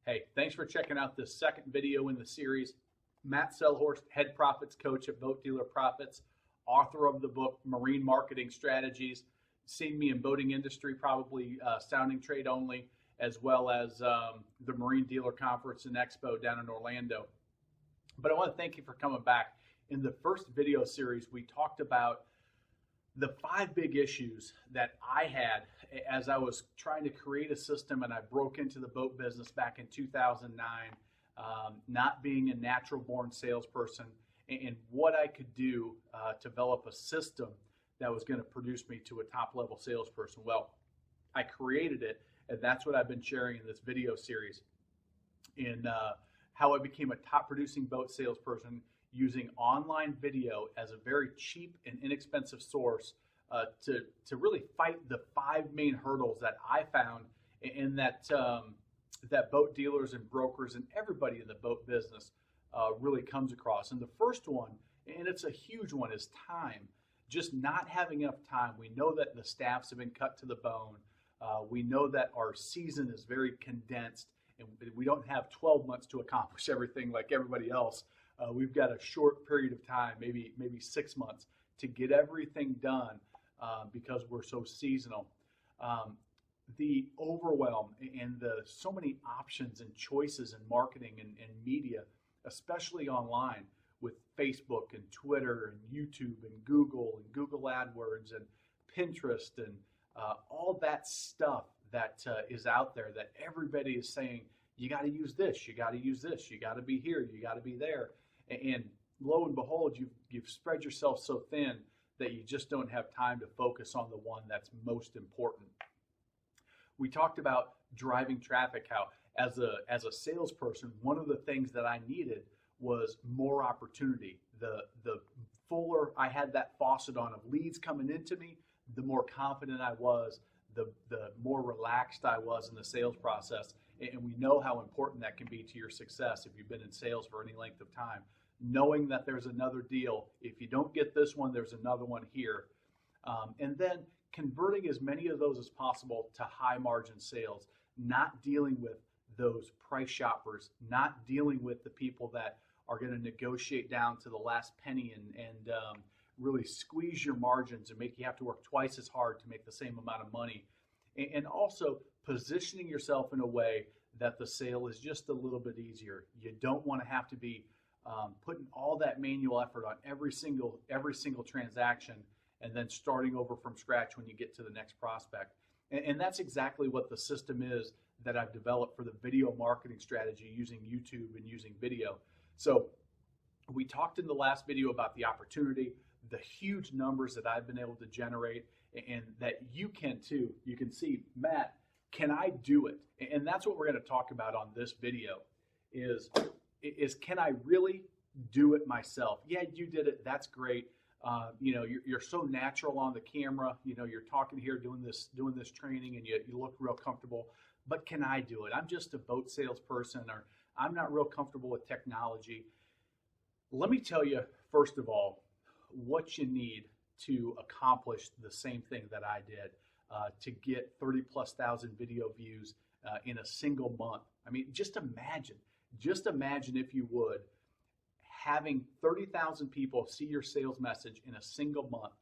Hey, thanks for checking out this second video in the series. Matt Selhorst, head profits coach at Boat Dealer Profits, author of the book Marine Marketing Strategies. Seen me in boating industry, probably sounding trade only, as well as the Marine Dealer Conference and Expo down in Orlando. But I want to thank you for coming back. In the first video series, we talked about the 5 big issues that I had as I was trying to create a system, and I broke into the boat business back in 2009, not being a natural born salesperson, and what I could do to develop a system that was going to produce me to a top level salesperson. Well, I created it, and that's what I've been sharing in this video series in how I became a top producing boat salesperson using online video as a very cheap and inexpensive source to really fight the 5 main hurdles that I found in that boat dealers and brokers and everybody in the boat business really comes across. And the first one, and it's a huge one, is time. Just not having enough time. We know that the staffs have been cut to the bone. We know that our season is very condensed, and we don't have 12 months to accomplish everything like everybody else. We've got a short period of time, maybe 6 months, to get everything done because we're so seasonal. The overwhelm and the so many options and choices in marketing and media, especially online with Facebook and Twitter and YouTube and Google AdWords and Pinterest and all that stuff that is out there that everybody is saying, you got to use this, you got to use this, you got to be here, you got to be there. And lo and behold, you've spread yourself so thin that you just don't have time to focus on the one that's most important. We talked about driving traffic, how as a salesperson, one of the things that I needed was more opportunity. The fuller I had that faucet on of leads coming into me, the more confident I was, the more relaxed I was in the sales process. And we know how important that can be to your success if you've been in sales for any length of time. Knowing that there's another deal. If you don't get this one, there's another one here. And then converting as many of those as possible to high margin sales, not dealing with those price shoppers, not dealing with the people that are going to negotiate down to the last penny and really squeeze your margins and make you have to work twice as hard to make the same amount of money. And also positioning yourself in a way that the sale is just a little bit easier. You don't want to have to be putting all that manual effort on every single transaction and then starting over from scratch when you get to the next prospect. And that's exactly what the system is that I've developed for the video marketing strategy using YouTube and using video. So we talked in the last video about the opportunity, the huge numbers that I've been able to generate, and that you can too. You can see, Matt, can I do it? And that's what we're going to talk about on this video is can I really do it myself? Yeah, you did it. That's great. You're so natural on the camera. You're talking here, doing this training, and you look real comfortable. But can I do it? I'm just a boat salesperson, or I'm not real comfortable with technology. Let me tell you, first of all, what you need to accomplish the same thing that I did to get 30,000+ video views in a single month. I mean, just imagine if you would, having 30,000 people see your sales message in a single month.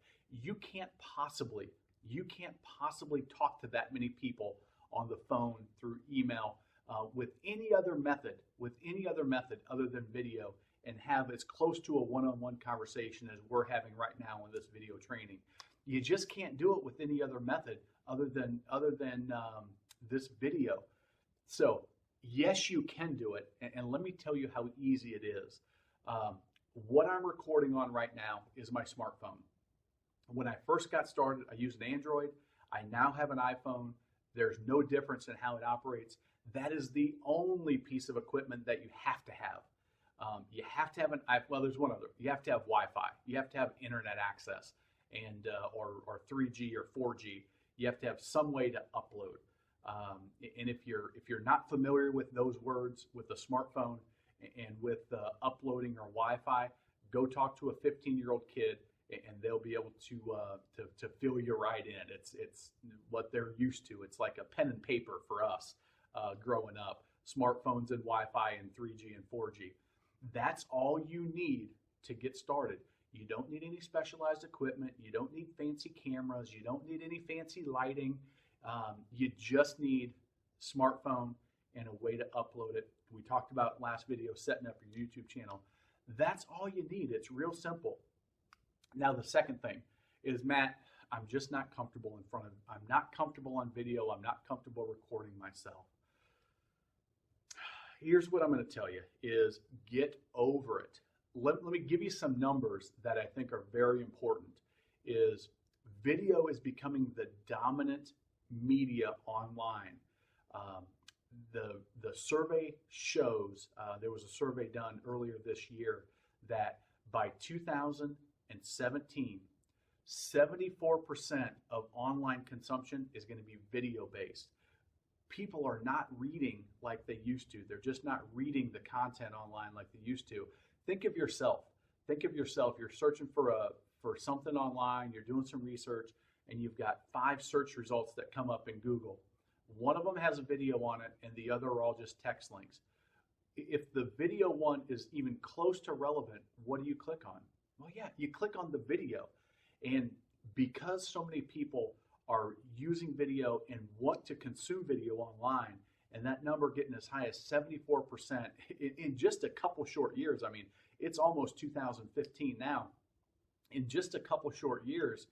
You can't possibly talk to that many people on the phone, through email, with any other method other than video, and have as close to a one-on-one conversation as we're having right now in this video training. You just can't do it with any other method other than this video. So yes, you can do it, and let me tell you how easy it is. What I'm recording on right now is my smartphone. When I first got started, I used an Android. I now have an iPhone. There's no difference in how it operates. That is the only piece of equipment that you have to have. You have to have well, there's one other. You have to have Wi-Fi. You have to have internet access, and or 3G or 4G. You have to have some way to upload. And if you're not familiar with those words, with a smartphone and with uploading or Wi-Fi, go talk to a 15-year-old kid, and they'll be able to fill you right in. It's what they're used to. It's like a pen and paper for us growing up. smartphones and Wi-Fi and 3G and 4G. That's all you need to get started. You don't need any specialized equipment. You don't need fancy cameras. You don't need any fancy lighting. You just need smartphone and a way to upload it. We talked about last video, setting up your YouTube channel. That's all you need. It's real simple. Now, the second thing is, Matt, I'm just not comfortable I'm not comfortable on video. I'm not comfortable recording myself. Here's what I'm going to tell you is get over it. Let me give you some numbers that I think are very important. Is video is becoming the dominant media online. The survey shows, there was a survey done earlier this year, that by 2017, 74% of online consumption is going to be video based. People are not reading like they used to. They're just not reading the content online like they used to. Think of yourself. Think of yourself. You're searching for something online. You're doing some research, and you've got 5 search results that come up in Google. One of them has a video on it, and the other are all just text links. If the video one is even close to relevant, what do you click on? Well, yeah, you click on the video. And because so many people are using video and want to consume video online, and that number getting as high as 74% in just a couple short years. I mean, it's almost 2015 now. In just a couple short years,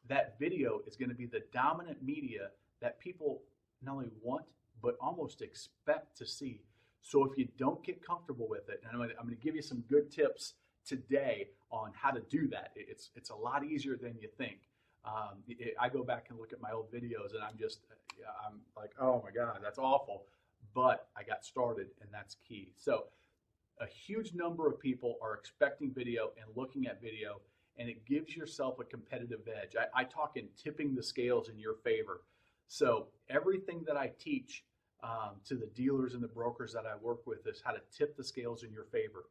that video is going to be the dominant media that people not only want, but almost expect to see. So if you don't get comfortable with it, and I'm going to give you some good tips today on how to do that. It's a lot easier than you think. I go back and look at my old videos, and I'm like, oh my God, that's awful. But I got started, and that's key. So a huge number of people are expecting video and looking at video, and it gives yourself a competitive edge. I talk in tipping the scales in your favor. So everything that I teach to the dealers and the brokers that I work with is how to tip the scales in your favor.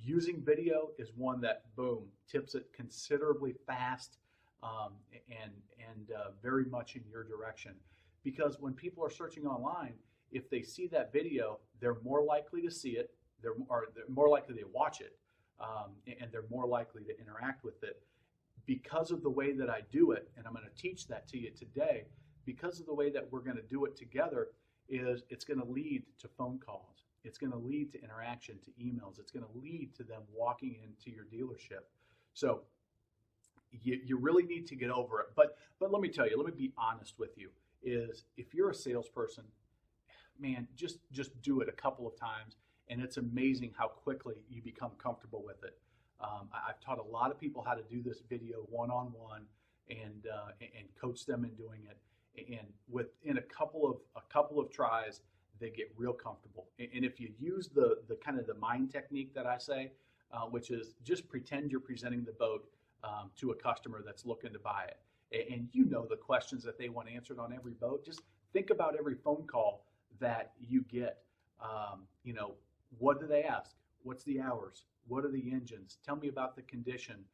Using video is one that, boom, tips it considerably fast and very much in your direction. Because when people are searching online, if they see that video, they're more likely to see it, they're more likely to watch it, and they're more likely to interact with it. Because of the way that I do it, and I'm going to teach that to you today, because of the way that we're going to do it together, is it's going to lead to phone calls. It's going to lead to interaction, to emails. It's going to lead to them walking into your dealership. So you really need to get over it. But let me tell you, let me be honest with you, is if you're a salesperson, man, just do it a couple of times, and it's amazing how quickly you become comfortable with it. I've taught a lot of people how to do this video one-on-one and coach them in doing it. And within a couple of tries, they get real comfortable. And if you use the kind of the mind technique that I say, which is just pretend you're presenting the boat to a customer that's looking to buy it, and you know the questions that they want answered on every boat. Just think about every phone call that you get. What do they ask? What's the hours? What are the engines? Tell me about the condition.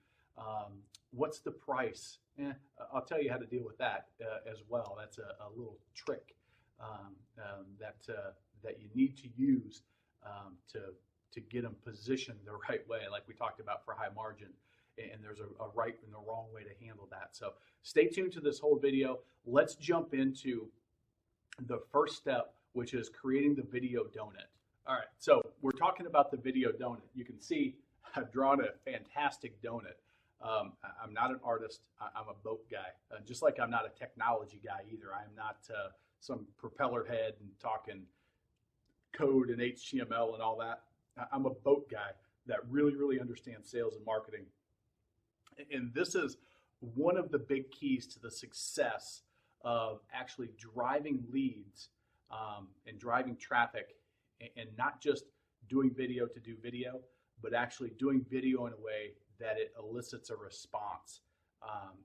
What's the price? I'll tell you how to deal with that as well. That's a little trick that you need to use to get them positioned the right way, like we talked about for high margin. And there's a right and a wrong way to handle that. So stay tuned to this whole video. Let's jump into the first step, which is creating the video donut. All right, so we're talking about the video donut. You can see I've drawn a fantastic donut. I'm not an artist. I'm a boat guy, just like I'm not a technology guy either. I'm not some propeller head and talking code and HTML and all that. I'm a boat guy that really, really understands sales and marketing. And this is one of the big keys to the success of actually driving leads and driving traffic, and not just doing video to do video, but actually doing video in a way that it elicits a response.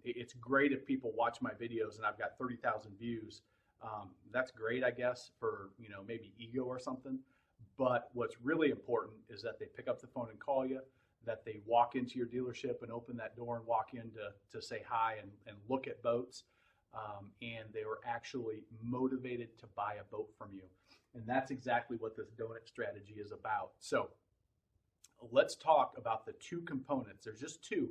It's great if people watch my videos and I've got 30,000 views. That's great, I guess, for maybe ego or something. But what's really important is that they pick up the phone and call you, that they walk into your dealership and open that door and walk in to say hi and look at boats, and they were actually motivated to buy a boat from you. And that's exactly what this donut strategy is about. So let's talk about the two components. There's just two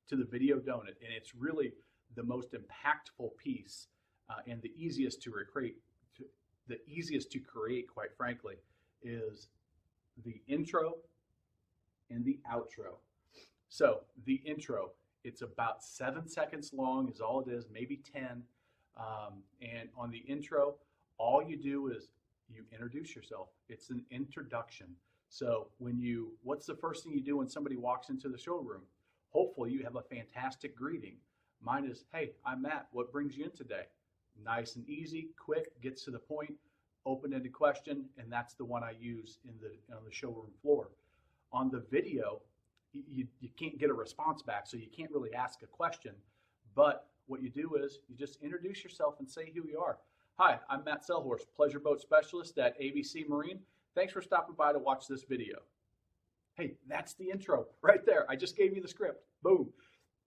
to the video donut, and it's really the most impactful piece and the easiest to create. The easiest to create, quite frankly, is the intro and the outro. So the intro, it's about 7 seconds long, is all it is, maybe 10. And on the intro, all you do is you introduce yourself. It's an introduction. So what's the first thing you do when somebody walks into the showroom? Hopefully you have a fantastic greeting. Mine is, hey, I'm Matt. What brings you in today? Nice and easy, quick, gets to the point, open-ended question, and that's the one I use on the showroom floor. On the video, you can't get a response back, so you can't really ask a question. But what you do is you just introduce yourself and say who you are. Hi, I'm Matt Selhorst, Pleasure Boat Specialist at ABC Marine. Thanks for stopping by to watch this video. Hey, that's the intro right there. I just gave you the script. Boom.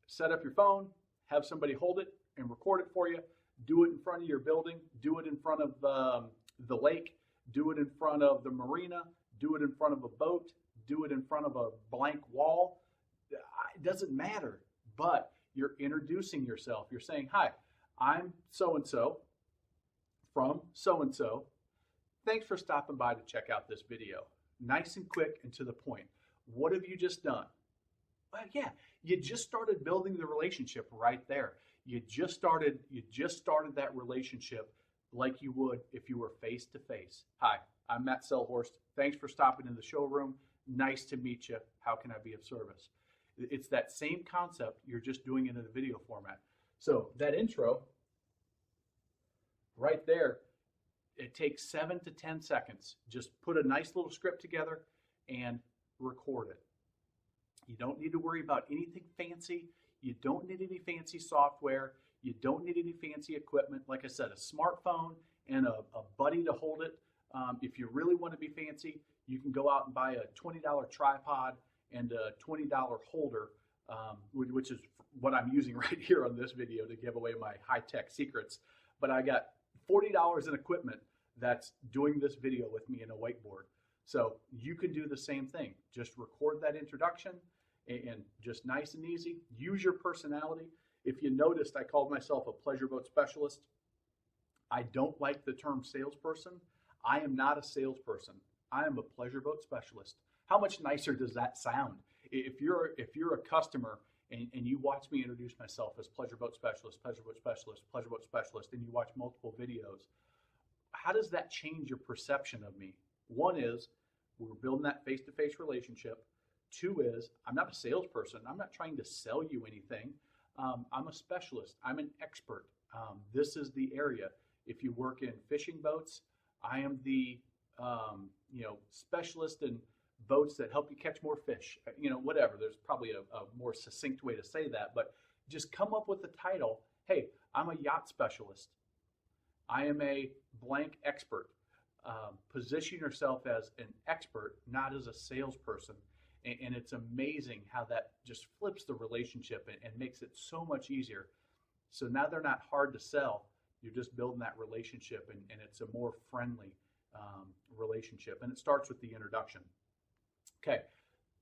Set up your phone, have somebody hold it and record it for you. Do it in front of your building. Do it in front of the lake. Do it in front of the marina. Do it in front of a boat. Do it in front of a blank wall. It doesn't matter, but you're introducing yourself. You're saying, hi, I'm so-and-so from so-and-so. Thanks for stopping by to check out this video. Nice and quick and to the point. What have you just done? Well, yeah, you just started building the relationship right there. You just started that relationship like you would if you were face to face. Hi, I'm Matt Selhorst. Thanks for stopping in the showroom. Nice to meet you. How can I be of service? It's that same concept. You're just doing it in a video format. So that intro right there, it takes 7 to 10 seconds. Just put a nice little script together and record it. You don't need to worry about anything fancy. You don't need any fancy software. You don't need any fancy equipment. Like I said, a smartphone and a buddy to hold it. If you really want to be fancy, you can go out and buy a $20 tripod and a $20 holder, which is what I'm using right here on this video to give away my high-tech secrets. But I got $40 in equipment that's doing this video with me in a whiteboard. So you can do the same thing. Just record that introduction and just nice and easy. Use your personality. If you noticed, I called myself a pleasure boat specialist. I don't like the term salesperson. I am not a salesperson. I am a pleasure boat specialist. How much nicer does that sound? If you're a customer and you watch me introduce myself as pleasure boat specialist, pleasure boat specialist, pleasure boat specialist, and you watch multiple videos, how does that change your perception of me? One is we're building that face-to-face relationship. Two is I'm not a salesperson. I'm not trying to sell you anything. I'm a specialist. I'm an expert. This is the area. If you work in fishing boats, I am the specialist in boats that help you catch more fish. Whatever. There's probably a more succinct way to say that, but just come up with the title. Hey, I'm a yacht specialist. I am a blank expert. Position yourself as an expert, not as a salesperson. And it's amazing how that just flips the relationship and makes it so much easier. So now they're not hard to sell. You're just building that relationship, and it's a more friendly relationship. And it starts with the introduction. Okay,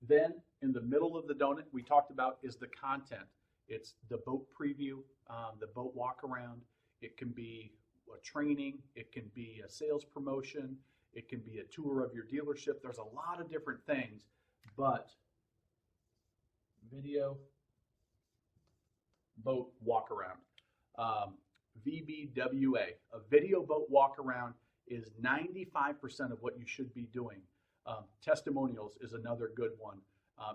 then in the middle of the donut, we talked about is the content. It's the boat preview, the boat walk around. It can be a training. It can be a sales promotion. It can be a tour of your dealership. There's a lot of different things, but video boat walk around. VBWA, a video boat walk around, is 95% of what you should be doing. Testimonials is another good one.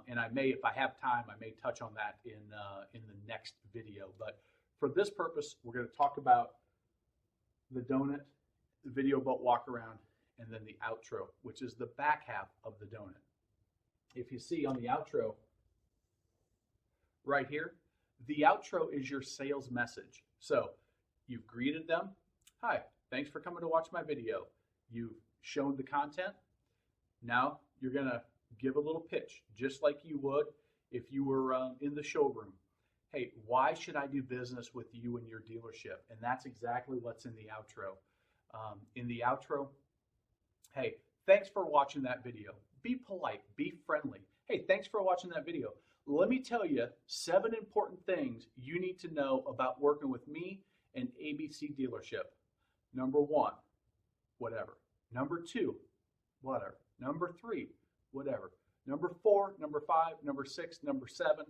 And I may, if I have time, I may touch on that in the next video. But for this purpose, we're going to talk about the donut, the video boat walk around, and then the outro, which is the back half of the donut. If you see on the outro right here, the outro is your sales message. So you've greeted them. Hi, thanks for coming to watch my video. You've shown the content. Now you're going to give a little pitch, just like you would if you were in the showroom. Hey, why should I do business with you and your dealership? And that's exactly what's in the outro. In the outro, Hey, thanks for watching that video. Be polite, be friendly. Hey, thanks for watching that video. Let me tell you 7 important things you need to know about working with me and ABC Dealership. Number 1, whatever. Number 2, whatever. Number 3, whatever. Number 4, number 5, number 6, number 7,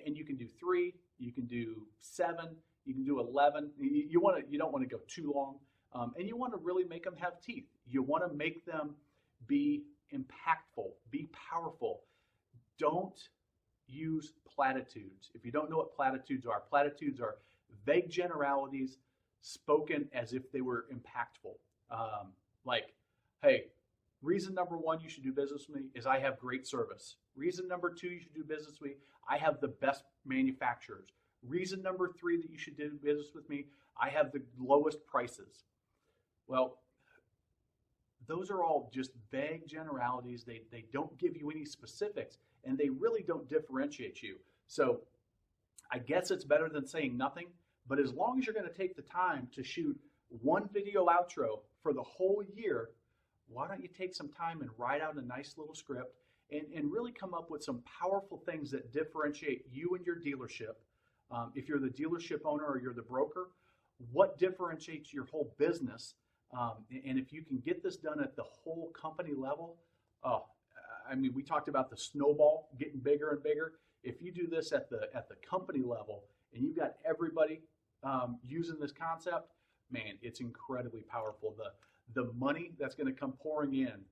and you can do 3, you can do 7, you can do 11. You don't want to go too long, and you want to really make them have teeth. You want to make them be impactful, be powerful. Don't use platitudes. If you don't know what platitudes are vague generalities spoken as if they were impactful. Like, hey, reason number 1 you should do business with me is I have great service. Reason number 2 you should do business with me, I have the best manufacturers. Reason number 3 that you should do business with me, I have the lowest prices. Well, those are all just vague generalities. They don't give you any specifics, and they really don't differentiate you. So I guess it's better than saying nothing, but as long as you're going to take the time to shoot one video outro for the whole year, why don't you take some time and write out a nice little script and really come up with some powerful things that differentiate you and your dealership. If you're the dealership owner or you're the broker, what differentiates your whole business? And if you can get this done at the whole company level, I mean, we talked about the snowball getting bigger and bigger. If you do this at the company level and you've got everybody using this concept, man, it's incredibly powerful. The money that's going to come pouring in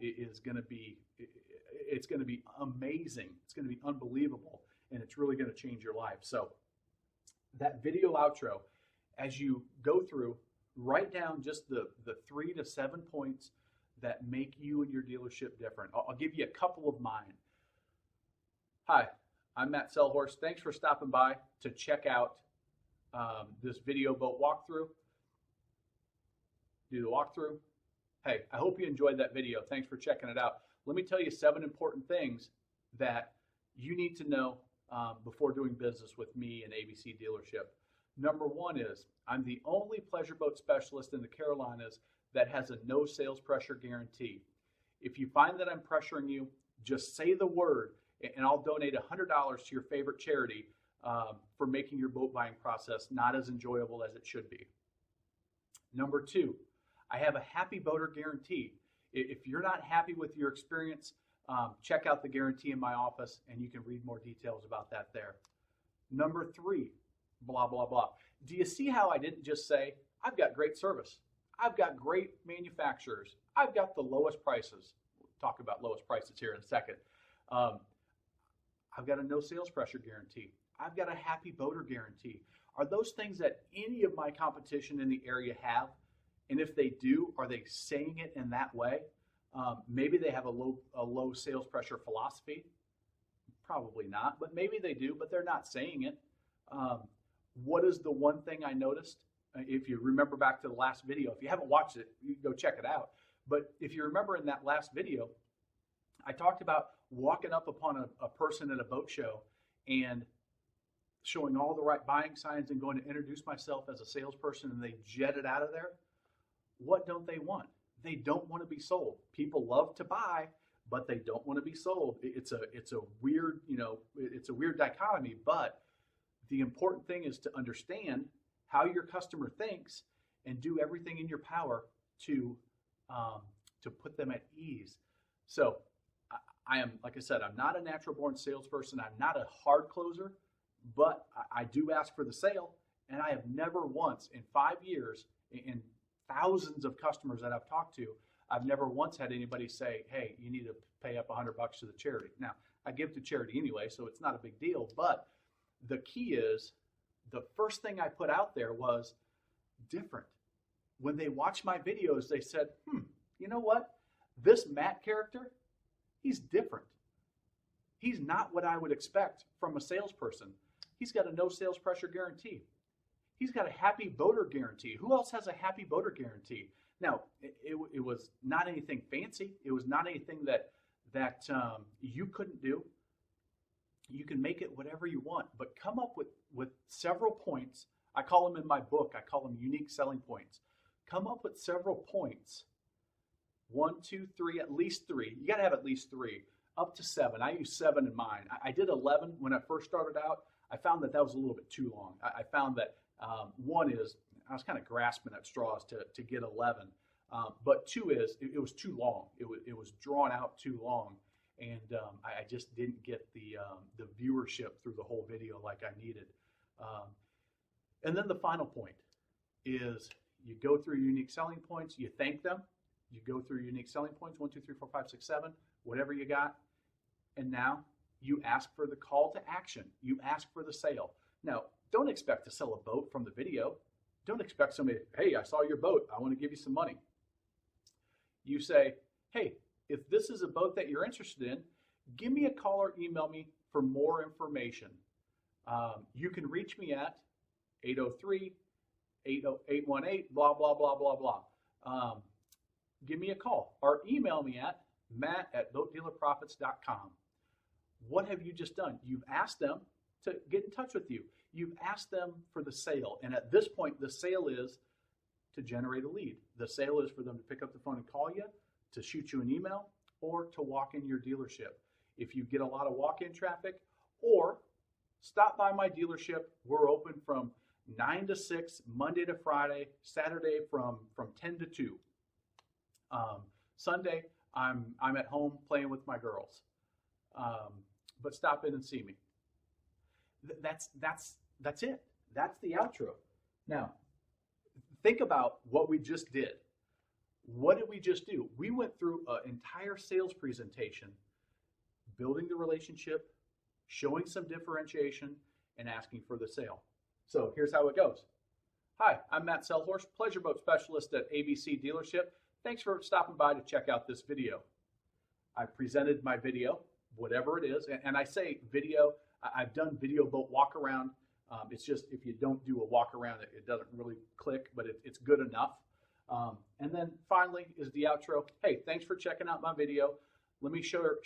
is going to be amazing. It's going to be unbelievable, and it's really going to change your life. So that video outro, as you go through, write down just the 3 to 7 points that make you and your dealership different. I'll give you a couple of mine. Hi, I'm Matt Selhorst. Thanks for stopping by to check out this video boat walkthrough. Do the walkthrough. Hey, I hope you enjoyed that video. Thanks for checking it out. Let me tell you 7 important things that you need to know before doing business with me and ABC Dealership. Number 1 is I'm the only pleasure boat specialist in the Carolinas that has a no sales pressure guarantee. If you find that I'm pressuring you, just say the word and I'll donate $100 to your favorite charity for making your boat buying process not as enjoyable as it should be. Number 2, I have a happy boater guarantee. If you're not happy with your experience, check out the guarantee in my office and you can read more details about that there. Number 3, blah, blah, blah. Do you see how I didn't just say, I've got great service. I've got great manufacturers. I've got the lowest prices. We'll talk about lowest prices here in a second. I've got a no sales pressure guarantee. I've got a happy boater guarantee. Are those things that any of my competition in the area have? And if they do, are they saying it in that way? Maybe they have a low sales pressure philosophy. Probably not, but maybe they do, but they're not saying it. What is the one thing I noticed? If you remember back to the last video, if you haven't watched it, you can go check it out. But if you remember in that last video, I talked about walking up upon a person at a boat show and showing all the right buying signs and going to introduce myself as a salesperson, and they jetted out of there. What don't they want? They don't want to be sold. People love to buy, but they don't want to be sold. It's a weird, it's a weird dichotomy, but the important thing is to understand how your customer thinks and do everything in your power to put them at ease. So I am, like I said, I'm not a natural born salesperson. I'm not a hard closer, but I do ask for the sale. And I have never once in 5 years, in thousands of customers that I've talked to, I've never once had anybody say, hey, you need to pay up $100 to the charity. Now, I give to charity anyway, so it's not a big deal. But the key is, the first thing I put out there was different. When they watched my videos, they said, you know what? This Matt character, he's different. He's not what I would expect from a salesperson. He's got a no sales pressure guarantee. He's got a happy boater guarantee. Who else has a happy boater guarantee? Now, it was not anything fancy. It was not anything that you couldn't do. You can make it whatever you want, but come up with several points. I call them in my book, I call them unique selling points. Come up with several points 1, 2, 3, at least 3. You got to have at least 3, up to 7. I use 7 in mine. I did 11 when I first started out. I found that was a little bit too long. I found that one is I was kind of grasping at straws to get 11, but 2 is it was too long. It was drawn out too long, and I just didn't get the viewership through the whole video like I needed. And then the final point is you go through unique selling points, you thank them, you go through unique selling points, 1, 2, 3, 4, 5, 6, 7, whatever you got, and now you ask for the call to action. You ask for the sale. Now, don't expect to sell a boat from the video. Don't expect somebody, hey, I saw your boat, I want to give you some money. You say, hey, if this is a boat that you're interested in, give me a call or email me for more information. You can reach me at 803-818, blah, blah, blah, blah, blah. Give me a call or email me at matt@boatdealerprofits.com. What have you just done? You've asked them to get in touch with you. You've asked them for the sale. And at this point, the sale is to generate a lead. The sale is for them to pick up the phone and call you, to shoot you an email, or to walk in your dealership. If you get a lot of walk-in traffic, or stop by my dealership. We're open from 9 to 6, Monday to Friday, Saturday from 10 to 2. Sunday, I'm at home playing with my girls. But stop in and see me. That's it. That's the outro. Now, think about what we just did. What did we just do? We went through an entire sales presentation, building the relationship, showing some differentiation, and asking for the sale. So here's how it goes. Hi, I'm Matt Selhorst, Pleasure Boat Specialist at ABC Dealership. Thanks for stopping by to check out this video. I presented my video, whatever it is, and I say video, I've done video boat walk around. It's just if you don't do a walk around, it doesn't really click, but it's good enough. And then finally is the outro. Hey, thanks for checking out my video. Let me share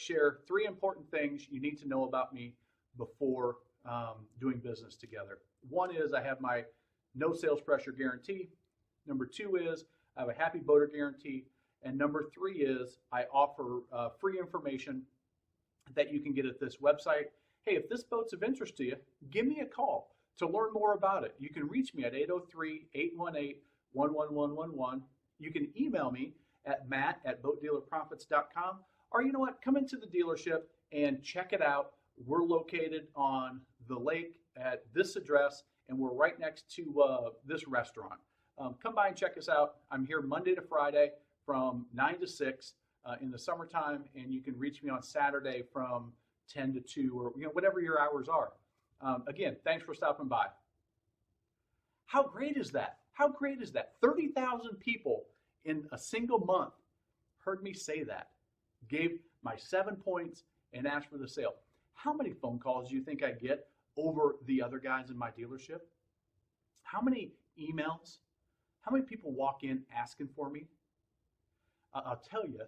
3 important things you need to know about me before doing business together. One is I have my no sales pressure guarantee. Number 2 is I have a happy boater guarantee. And number 3 is I offer free information that you can get at this website. Hey, if this boat's of interest to you, give me a call to learn more about it. You can reach me at 803-818-11111. You can email me at matt@boatdealerprofits.com. Or you know what? Come into the dealership and check it out. We're located on the lake at this address, and we're right next to this restaurant. Come by and check us out. I'm here Monday to Friday from 9 to 6 in the summertime, and you can reach me on Saturday from 10 to 2 or whatever your hours are. Again, thanks for stopping by. How great is that? How great is that? 30,000 people in a single month heard me say that, gave my 7 points, and asked for the sale. How many phone calls do you think I get over the other guys in my dealership? How many emails? How many people walk in asking for me? I'll tell you,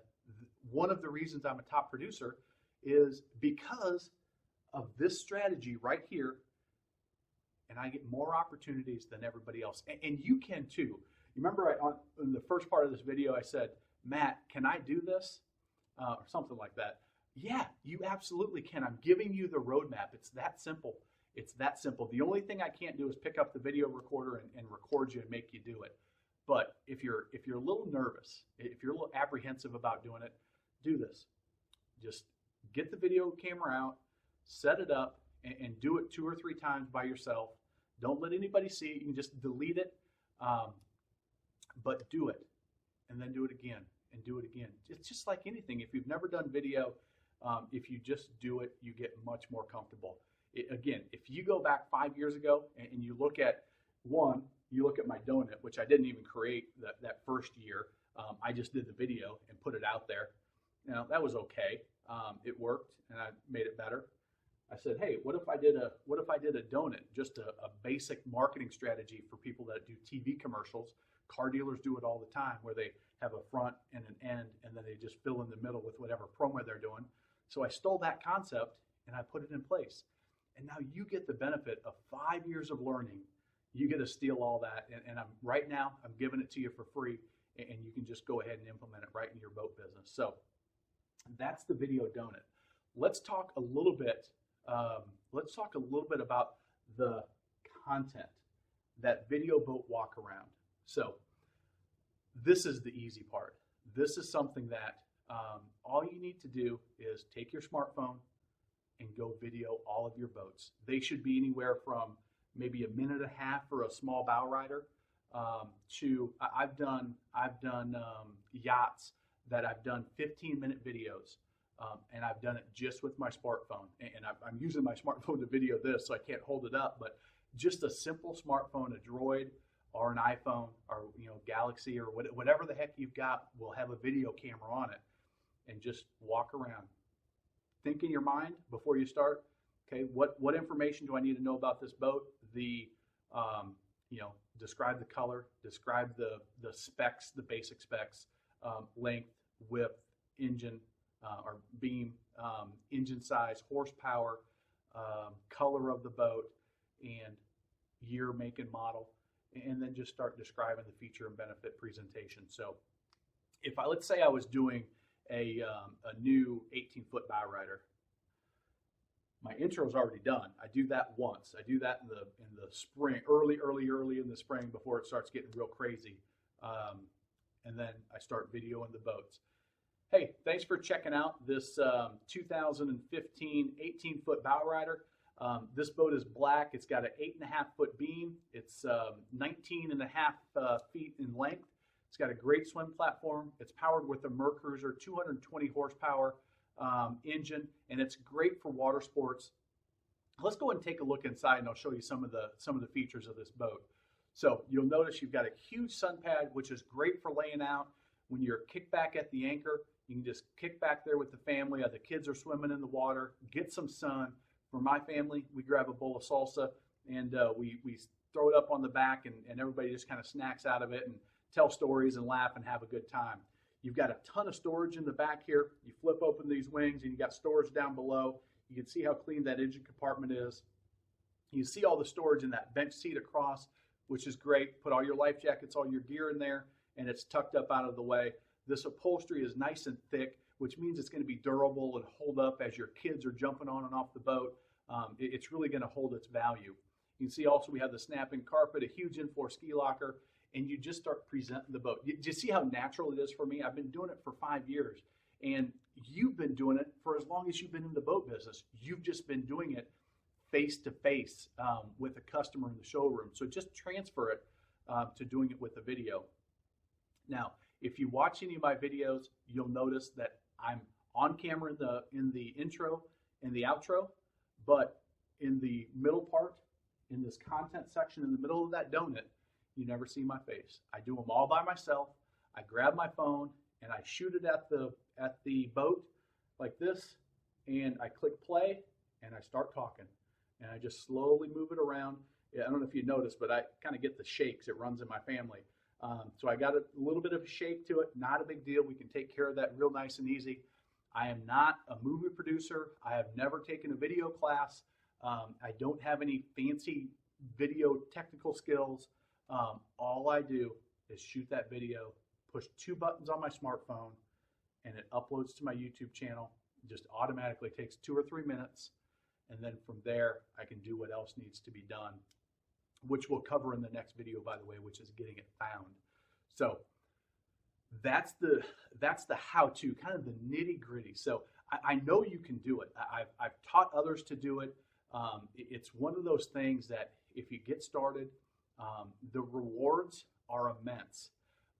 one of the reasons I'm a top producer is because of this strategy right here, and I get more opportunities than everybody else. And you can too. You remember in the first part of this video, I said, Matt, can I do this? Or something like that. Yeah, you absolutely can. I'm giving you the roadmap. It's that simple. It's that simple. The only thing I can't do is pick up the video recorder and record you and make you do it. But if you're a little nervous, if you're a little apprehensive about doing it, do this. Just get the video camera out, set it up, and do it 2 or 3 times by yourself. Don't let anybody see it. You can just delete it, but do it, and then do it again, and do it again. It's just like anything. If you've never done video, if you just do it, you get much more comfortable. Again, if you go back 5 years ago and you look at you look at my donut, which I didn't even create that first year. I just did the video and put it out there. That was okay. It worked, and I made it better. I said, hey, what if I did a donut, just a basic marketing strategy for people that do TV commercials? Car dealers do it all the time, where they have a front and an end, and then they just fill in the middle with whatever promo they're doing. So I stole that concept and I put it in place. And now you get the benefit of 5 years of learning. You get to steal all that, and right now I'm giving it to you for free. and you can just go ahead and implement it right in your boat business. So that's the video donut. Let's talk a little bit. About the content, that video boat walk around. So this is the easy part. This is something that all you need to do is take your smartphone and go video all of your boats. They should be anywhere from maybe a minute and a half for a small bow rider to I've done yachts that I've done 15-minute videos. And I've done it just with my smartphone. And I'm using my smartphone to video this, so I can't hold it up. But just a simple smartphone, a Droid or an iPhone or Galaxy or whatever the heck you've got will have a video camera on it. And just walk around. Think in your mind before you start. Okay, what information do I need to know about this boat? Describe the color, describe the specs, the basic specs, length, width, engine. Or beam, engine size, horsepower, color of the boat, and year, make, and model, and then just start describing the feature and benefit presentation. So let's say I was doing a new 18-foot bow rider, my intro is already done. I do that once. I do that in the spring, early in the spring before it starts getting real crazy, and then I start videoing the boats. Hey, thanks for checking out this 2015 18-foot bow rider. This boat is black. It's got an 8.5-foot beam. It's 19.5 feet in length. It's got a great swim platform. It's powered with a Mercruiser 220 horsepower engine, and it's great for water sports. Let's go and take a look inside, and I'll show you some of the features of this boat. So you'll notice you've got a huge sun pad, which is great for laying out. When you're kicked back at the anchor, you can just kick back there with the family. The kids are swimming in the water, get some sun. For my family, we grab a bowl of salsa and we throw it up on the back, and everybody just kind of snacks out of it and tell stories and laugh and have a good time. You've got a ton of storage in the back here. You flip open these wings and you got storage down below. You can see how clean that engine compartment is. You see all the storage in that bench seat across, which is great. Put all your life jackets, all your gear in there, and it's tucked up out of the way. This upholstery is nice and thick, which means it's going to be durable and hold up as your kids are jumping on and off the boat. It's really going to hold its value. You can see also we have the snap-in carpet, a huge in-floor ski locker, and you just start presenting the boat. Do you see how natural it is for me? I've been doing it for 5 years, and you've been doing it for as long as you've been in the boat business. You've just been doing it face-to-face with a customer in the showroom. So just transfer it to doing it with a video. Now, if you watch any of my videos, you'll notice that I'm on camera in the intro and the outro, but in the middle part, in this content section in the middle of that donut, you never see my face. I do them all by myself. I grab my phone and I shoot it at the boat like this, and I click play and I start talking, and I just slowly move it around. I don't know if you noticed, but I kind of get the shakes. It runs in my family. So I got a little bit of a shake to it, not a big deal. We can take care of that real nice and easy. I am not a movie producer. I have never taken a video class. I don't have any fancy video technical skills. All I do is shoot that video, push 2 buttons on my smartphone, and it uploads to my YouTube channel. It just automatically takes 2 or 3 minutes. And then from there, I can do what else needs to be done, which we'll cover in the next video, by the way, which is getting it found. So that's the how-to, kind of the nitty-gritty. So I know you can do it. I've taught others to do it. It's one of those things that if you get started, the rewards are immense.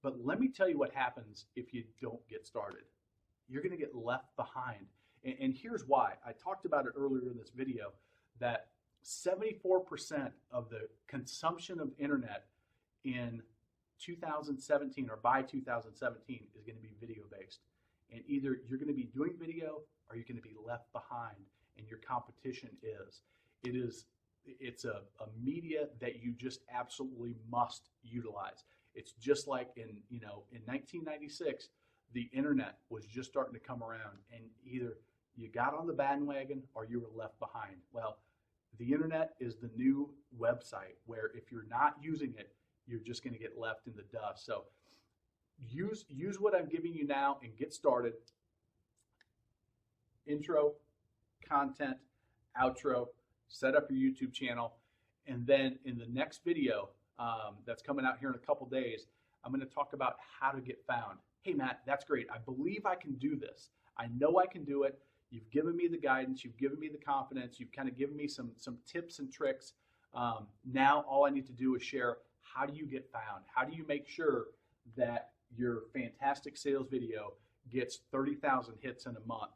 But let me tell you what happens if you don't get started. You're going to get left behind. And here's why. I talked about it earlier in this video, that 74% of the consumption of internet in 2017 or by 2017 is going to be video based. And either you're going to be doing video or you're going to be left behind, and your competition is. It's a media that you just absolutely must utilize. It's just like in 1996, the internet was just starting to come around, and either you got on the bandwagon or you were left behind. Well, the internet is the new website where if you're not using it, you're just going to get left in the dust. So use what I'm giving you now and get started. Intro, content, outro, set up your YouTube channel, and then in the next video that's coming out here in a couple days, I'm going to talk about how to get found. Hey, Matt, that's great. I believe I can do this. I know I can do it. You've given me the guidance. You've given me the confidence. You've kind of given me some tips and tricks. Now all I need to do is share, how do you get found? How do you make sure that your fantastic sales video gets 30,000 hits in a month?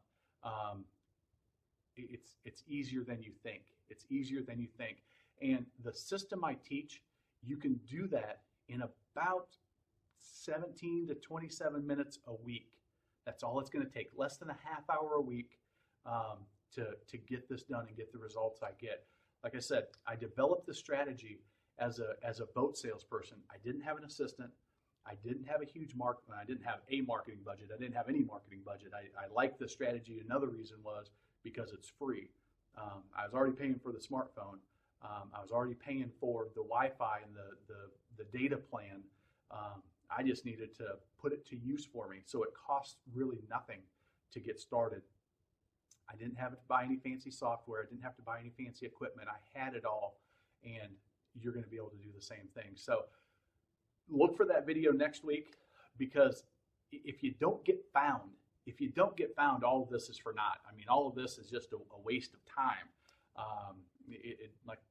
It's easier than you think. It's easier than you think. And the system I teach, you can do that in about 17 to 27 minutes a week. That's all it's going to take, less than a half hour a week to get this done and get the results I get. Like I said, I developed the strategy as a boat salesperson. I didn't have an assistant. I didn't have a huge I didn't have a marketing budget. I didn't have any marketing budget. I liked the strategy. Another reason was because it's free. I was already paying for the smartphone. I was already paying for the Wi-Fi and the data plan. I just needed to put it to use for me. So it cost really nothing to get started. I didn't have to buy any fancy software. I didn't have to buy any fancy equipment. I had it all, and you're going to be able to do the same thing. So look for that video next week, because if you don't get found, all of this is for naught. I mean, all of this is just a waste of time.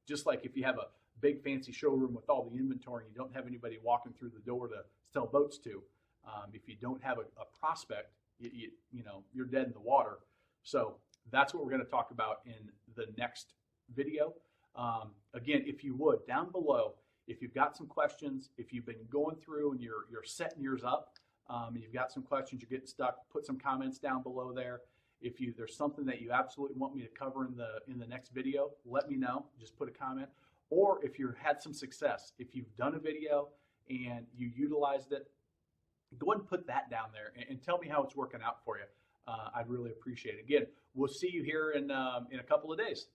Just like if you have a big fancy showroom with all the inventory and you don't have anybody walking through the door to sell boats to, if you don't have a prospect, you're dead in the water. So that's what we're going to talk about in the next video. Again, if you would, down below, if you've got some questions, if you've been going through and you're setting yours up, and you've got some questions, you're getting stuck, put some comments down below there. If there's something that you absolutely want me to cover in the next video, let me know. Just put a comment. Or if you've had some success, if you've done a video and you utilized it, go ahead and put that down there and tell me how it's working out for you. I'd really appreciate it. Again, we'll see you here in a couple of days.